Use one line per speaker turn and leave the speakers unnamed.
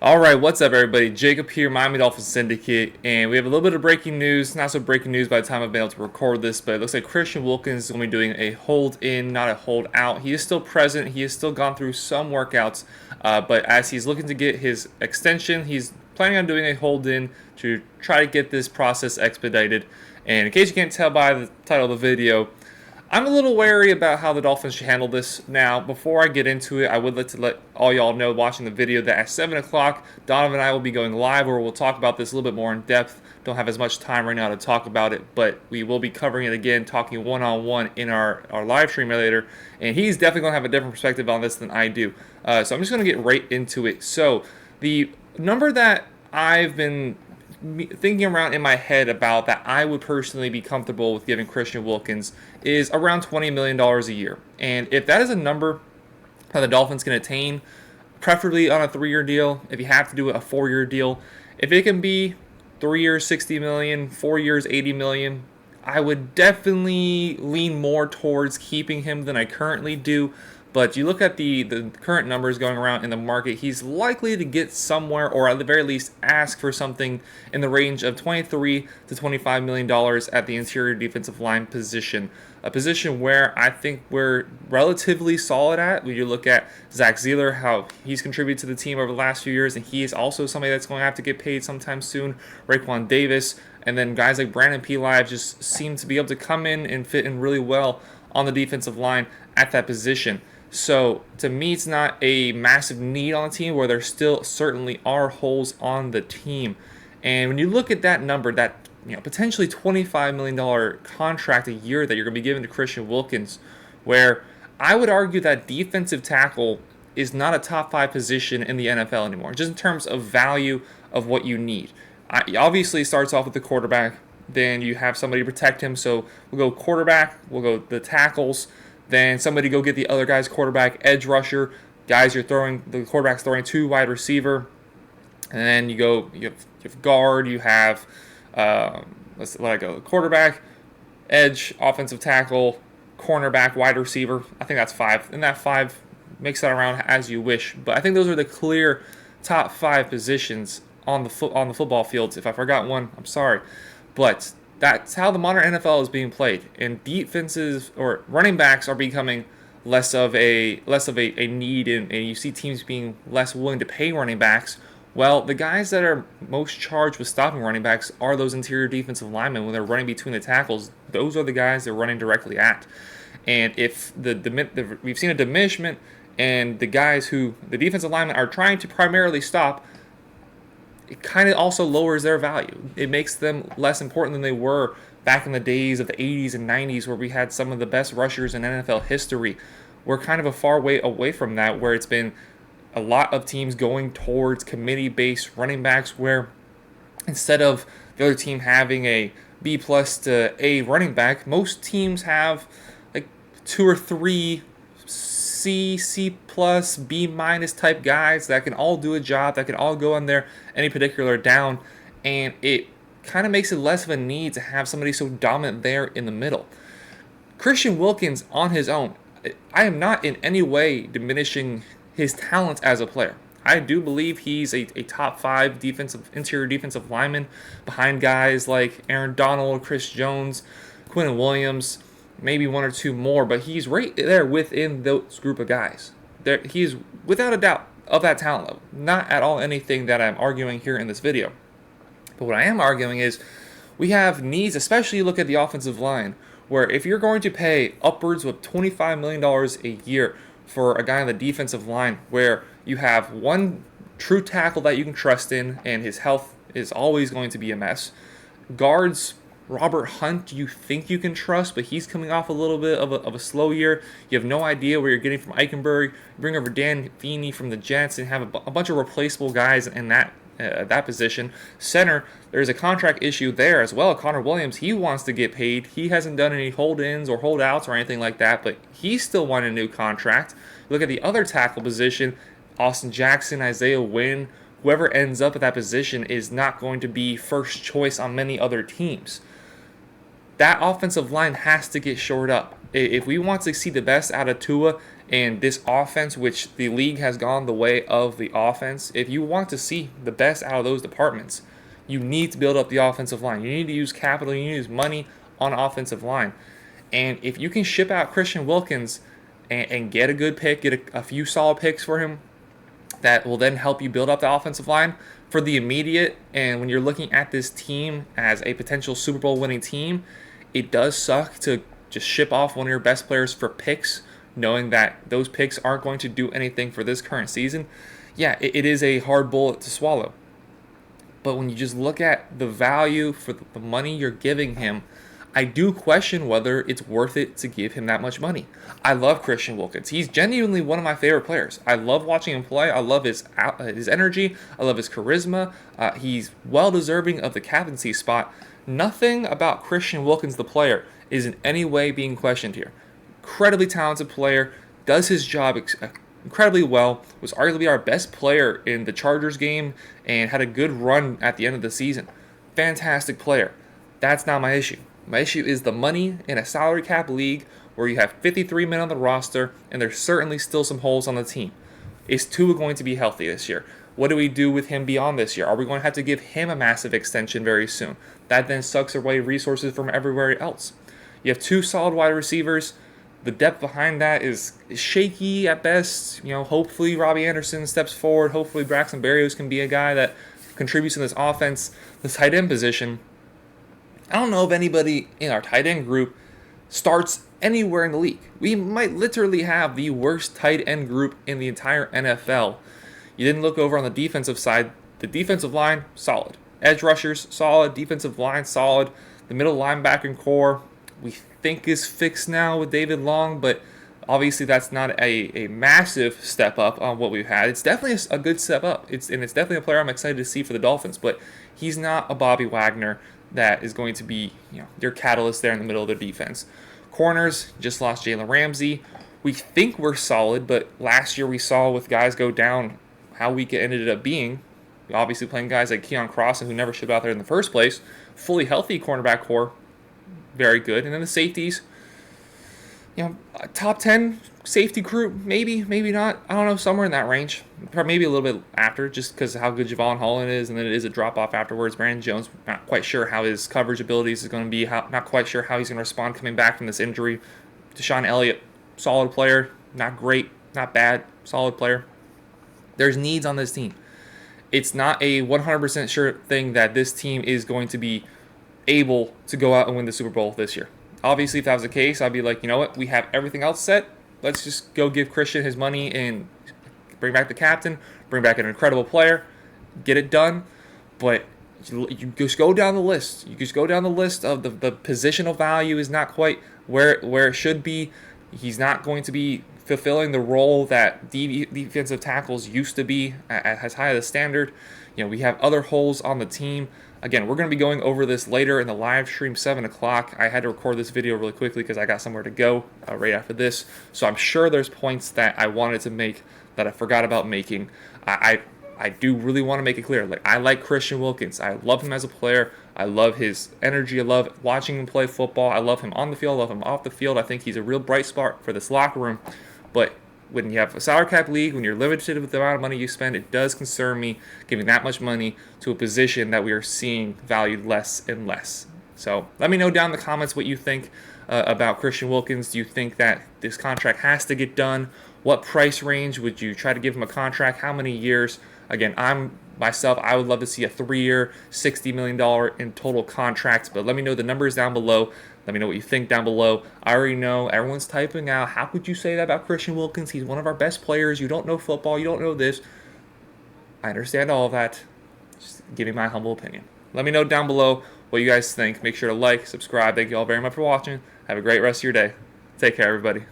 All right, what's up, everybody? Jacob here, Miami Dolphins Syndicate, and we have a little bit of breaking news. Not so breaking news by the time I've been able to record this, but it looks like Christian Wilkins is going to be doing a hold in, not a hold out. He is still present. He has still gone through some workouts, but as he's looking to get his extension, he's planning on doing a hold in to try to get this process expedited. And in case you can't tell by the title of the video, I'm a little wary about how the Dolphins should handle this. Now, before I get into it, I would like to let all y'all know watching the video that at 7 o'clock, Donovan and I will be going live where we'll talk about this a little bit more in depth. Don't have as much time right now to talk about it, but we will be covering it again, talking one-on-one in our live stream later, and he's definitely going to have a different perspective on this than I do. So I'm just going to get right into it. So the number that I've been thinking around in my head about that I would personally be comfortable with giving Christian Wilkins is around $20 million a year. And if that is a number that the Dolphins can attain, preferably on a 3-year deal, if you have to do a 4-year deal, if it can be 3 years, $60 million, 4 years, $80 million, I would definitely lean more towards keeping him than I currently do. But you look at the current numbers going around in the market, he's likely to get somewhere, or at the very least ask for something in the range of $23 to $25 million at the interior defensive line position. A position where I think we're relatively solid at. When you look at Zach Zeeler, how he's contributed to the team over the last few years, and he is also somebody that's going to have to get paid sometime soon. Raekwon Davis, and then guys like Brandon P. Live just seem to be able to come in and fit in really well on the defensive line at that position. So, to me, it's not a massive need on the team where there still certainly are holes on the team. And when you look at that number, that potentially $25 million contract a year that you're going to be giving to Christian Wilkins, where I would argue that defensive tackle is not a top 5 position in the NFL anymore, just in terms of value of what you need. Obviously, it starts off with the quarterback. Then you have somebody to protect him. So, we'll go quarterback, we'll go the tackles. Then somebody go get the other guy's quarterback, edge rusher. Guys, the quarterback's throwing to wide receiver. And then you have guard, you have, quarterback, edge, offensive tackle, cornerback, wide receiver. I think that's 5. And that 5, mix that around as you wish. But I think those are the clear top 5 positions on the football field. If I forgot one, I'm sorry. But that's how the modern NFL is being played, and defenses or running backs are becoming less of a need, and you see teams being less willing to pay running backs. Well, the guys that are most charged with stopping running backs are those interior defensive linemen when they're running between the tackles. Those are the guys they're running directly at, and if we've seen a diminishment, and the guys who the defensive linemen are trying to primarily stop, it kind of also lowers their value. It makes them less important than they were back in the days of the 80s and 90s where we had some of the best rushers in NFL history. We're kind of a far way away from that, where it's been a lot of teams going towards committee-based running backs, where instead of the other team having a B+ to A running back, most teams have like 2 or 3 C+, B- type guys that can all do a job, that can all go on there any particular down, and it kind of makes it less of a need to have somebody so dominant there in the middle. Christian Wilkins on his own, I am not in any way diminishing his talents as a player. I do believe he's a top 5 interior defensive lineman behind guys like Aaron Donald, Chris Jones, Quentin Williams, maybe 1 or 2 more, but he's right there within those group of guys. He is without a doubt of that talent level. Not at all anything that I'm arguing here in this video. But what I am arguing is we have needs, especially look at the offensive line, where if you're going to pay upwards of $25 million a year for a guy on the defensive line, where you have one true tackle that you can trust in and his health is always going to be a mess. Guards, Robert Hunt, you think you can trust, but he's coming off a little bit of a slow year. You have no idea where you're getting from Eichenberg. You bring over Dan Feeney from the Jets and have a bunch of replaceable guys in that position. Center, there's a contract issue there as well. Connor Williams, he wants to get paid. He hasn't done any hold-ins or hold-outs or anything like that, but he's still wanting a new contract. Look at the other tackle position, Austin Jackson, Isaiah Wynn. Whoever ends up at that position is not going to be first choice on many other teams. That offensive line has to get shored up. If we want to see the best out of Tua And this offense, which the league has gone the way of the offense, if you want to see the best out of those departments, you need to build up the offensive line. You need to use capital, you need to use money on offensive line. And if you can ship out Christian Wilkins and get a good pick, get a few solid picks for him, that will then help you build up the offensive line for the immediate. And when you're looking at this team as a potential Super Bowl winning team, it does suck to just ship off one of your best players for picks, knowing that those picks aren't going to do anything for this current season. Yeah, it is a hard bullet to swallow. But when you just look at the value for the money you're giving him, I do question whether it's worth it to give him that much money. I love Christian Wilkins. He's genuinely one of my favorite players. I love watching him play. I love his energy. I love his charisma. He's well deserving of the captaincy spot. Nothing about Christian Wilkins, the player, is in any way being questioned here. Incredibly talented player, does his job incredibly well, was arguably our best player in the Chargers game, and had a good run at the end of the season. Fantastic player. That's not my issue. My issue is the money in a salary cap league where you have 53 men on the roster, and there's certainly still some holes on the team. Is Tua going to be healthy this year? What do we do with him beyond this year? Are we going to have to give him a massive extension very soon? That then sucks away resources from everywhere else. You have two solid wide receivers. The depth behind that is shaky at best. Hopefully Robbie Anderson steps forward. Hopefully Braxton Berrios can be a guy that contributes in this offense. The tight end position, I don't know if anybody in our tight end group starts anywhere in the league. We might literally have the worst tight end group in the entire NFL. You didn't look over on the defensive side. The defensive line, solid. Edge rushers, solid. Defensive line, solid. The middle linebacker core, we think is fixed now with David Long, but obviously that's not a massive step up on what we've had. It's definitely a good step up. It's definitely a player I'm excited to see for the Dolphins, but he's not a Bobby Wagner that is going to be your catalyst there in the middle of the defense. Corners, just lost Jalen Ramsey. We think we're solid, but last year we saw with guys go down how weak it ended up being. Obviously playing guys like Keon Crossan, who never should have been out there in the first place. Fully healthy cornerback core, very good. And then the safeties, top 10 safety group, maybe not. I don't know, somewhere in that range. Maybe a little bit after, just because of how good Javon Holland is, and then it is a drop-off afterwards. Brandon Jones, not quite sure how his coverage abilities is going to be, not quite sure how he's going to respond coming back from this injury. Deshaun Elliott, solid player, not great, not bad, solid player. There's needs on this team. It's not a 100% sure thing that this team is going to be able to go out and win the Super Bowl this year. Obviously, if that was the case, I'd be like, you know what, we have everything else set. Let's just go give Christian his money and bring back the captain, bring back an incredible player, get it done. But you just go down the list. You just go down the list of the positional value is not quite where it should be. He's not going to be fulfilling the role that defensive tackles used to be at as high of a standard. We have other holes on the team. Again, we're going to be going over this later in the live stream, 7 o'clock. I had to record this video really quickly because I got somewhere to go right after this. So I'm sure there's points that I wanted to make that I forgot about making. I do really want to make it clear. I like Christian Wilkins. I love him as a player. I love his energy. I love watching him play football. I love him on the field. I love him off the field. I think he's a real bright spot for this locker room. But when you have a salary cap league, when you're limited with the amount of money you spend, it does concern me giving that much money to a position that we are seeing valued less and less. So let me know down in the comments what you think about Christian Wilkins. Do you think that this contract has to get done? What price range would you try to give him a contract? How many years? Again, I would love to see a 3-year, $60 million in total contract, but let me know the numbers down below. Let me know what you think down below. I already know everyone's typing out, how could you say that about Christian Wilkins? He's one of our best players. You don't know football. You don't know this. I understand all of that. Just giving my humble opinion. Let me know down below what you guys think. Make sure to like, subscribe. Thank you all very much for watching. Have a great rest of your day. Take care, everybody.